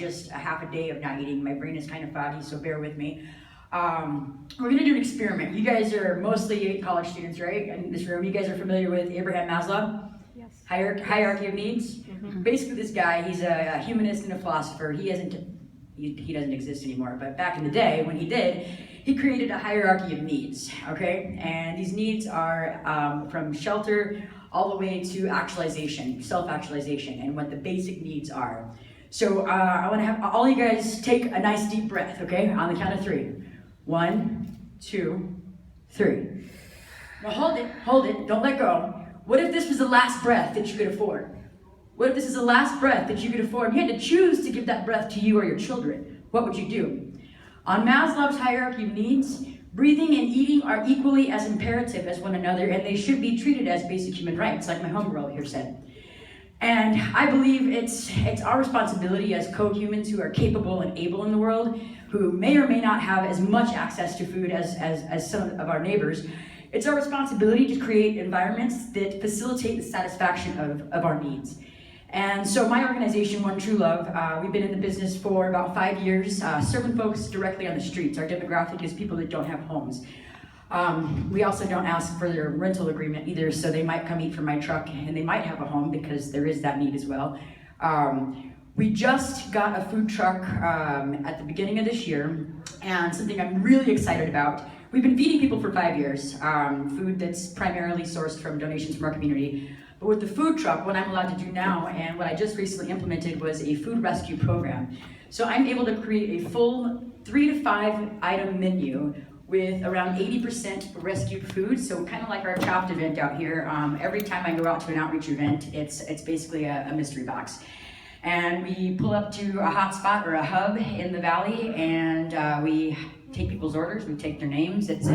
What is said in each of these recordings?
just a half a day of not eating. My brain is kind of foggy, so bear with me. We're gonna do an experiment. You guys are mostly college students, right? In this room, you guys are familiar with Abraham Maslow? Yes. Hierarchy of needs? Mm-hmm. Basically, this guy, he's a humanist and a philosopher. He doesn't exist anymore, but back in the day, when he did, he created a hierarchy of needs, okay? And these needs are from shelter all the way to actualization, self-actualization, and what the basic needs are. So I wanna have all you guys take a nice deep breath, okay? On the count of 3. 1, 2, 3. Now hold it, don't let go. What if this was the last breath that you could afford? What if this is the last breath that you could afford? You had to choose to give that breath to you or your children. What would you do? On Maslow's hierarchy of needs, breathing and eating are equally as imperative as one another, and they should be treated as basic human rights, like my homegirl here said. And I believe it's our responsibility as co-humans who are capable and able in the world, who may or may not have as much access to food as some of our neighbors. It's our responsibility to create environments that facilitate the satisfaction of our needs. And so my organization, One True Love, we've been in the business for about 5 years, serving folks directly on the streets. Our demographic is people that don't have homes. We also don't ask for their rental agreement either, so they might come eat from my truck and they might have a home because there is that need as well. We just got a food truck at the beginning of this year, and something I'm really excited about. We've been feeding people for 5 years, food that's primarily sourced from donations from our community. But with the food truck, what I'm allowed to do now, and what I just recently implemented, was a food rescue program. So I'm able to create a full 3 to 5 item menu with around 80% rescued food. So kind of like our Chopped event out here. Every time I go out to an outreach event, it's basically a mystery box. And we pull up to a hot spot or a hub in the valley, and we take people's orders, we take their names. It's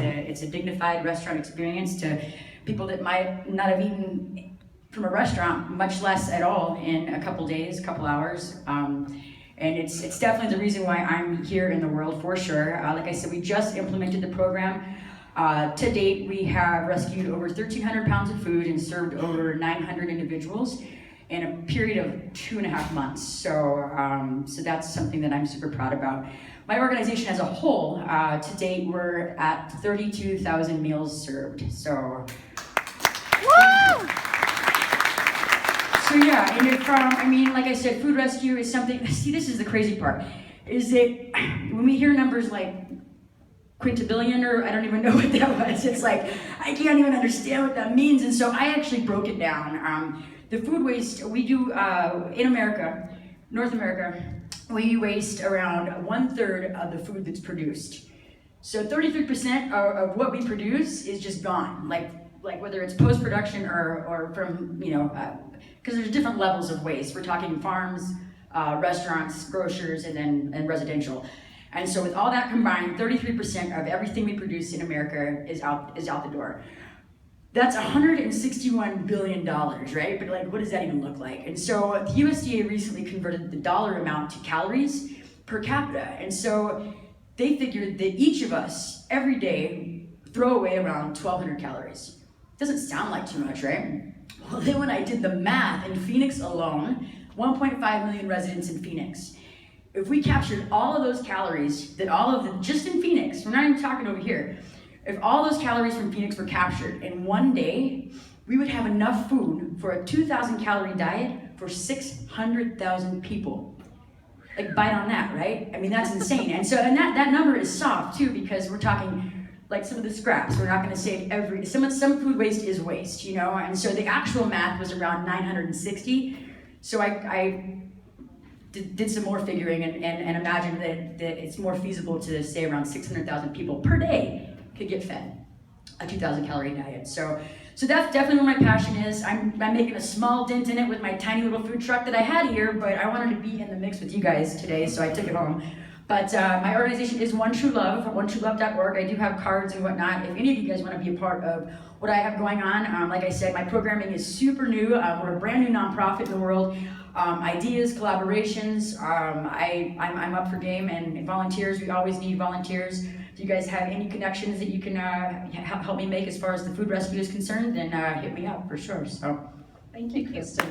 a dignified restaurant experience to people that might not have eaten from a restaurant, much less at all, in a couple days, couple hours. And it's definitely the reason why I'm here in the world, for sure. Like I said, we just implemented the program. To date, we have rescued over 1,300 pounds of food and served over 900 individuals in a period of 2.5 months. So that's something that I'm super proud about. My organization as a whole, to date, we're at 32,000 meals served. So. Woo! So yeah, and like I said, food rescue is something, see, this is the crazy part, is that when we hear numbers like quintillion, or I don't even know what that was, it's like, I can't even understand what that means, and so I actually broke it down. The food waste, we do, in America, North America, we waste around 1/3 of the food that's produced. So 33% of what we produce is just gone, like whether it's post-production or from, because there's different levels of waste. We're talking farms, restaurants, grocers, and residential. And so with all that combined, 33% of everything we produce in America is out the door. That's $161 billion, right? But what does that even look like? And so the USDA recently converted the dollar amount to calories per capita. And so they figured that each of us, every day, throw away around 1,200 calories. Doesn't sound like too much, right? Well, then when I did the math, in Phoenix alone, 1.5 million residents in Phoenix, if we captured all of those calories, just in Phoenix, we're not even talking over here, if all those calories from Phoenix were captured in one day, we would have enough food for a 2,000 calorie diet for 600,000 people. Bite on that, right? That's insane. And that number is soft too, because we're talking some of the scraps. We're not going to save some food waste is waste, and so the actual math was around 960. So I did some more figuring and imagined that it's more feasible to say around 600,000 people per day could get fed a 2,000 calorie diet. So that's definitely where my passion is. I'm making a small dent in it with my tiny little food truck that I had here, but I wanted to be in the mix with you guys today, so I took it home. But my organization is One True Love, onetruelove.org. I do have cards and whatnot. If any of you guys want to be a part of what I have going on, like I said, my programming is super new. We're a brand new nonprofit in the world. Ideas, collaborations, I'm up for game, and volunteers, we always need volunteers. If you guys have any connections that you can help me make as far as the food rescue is concerned, then hit me up for sure. So, thank you, Krysten.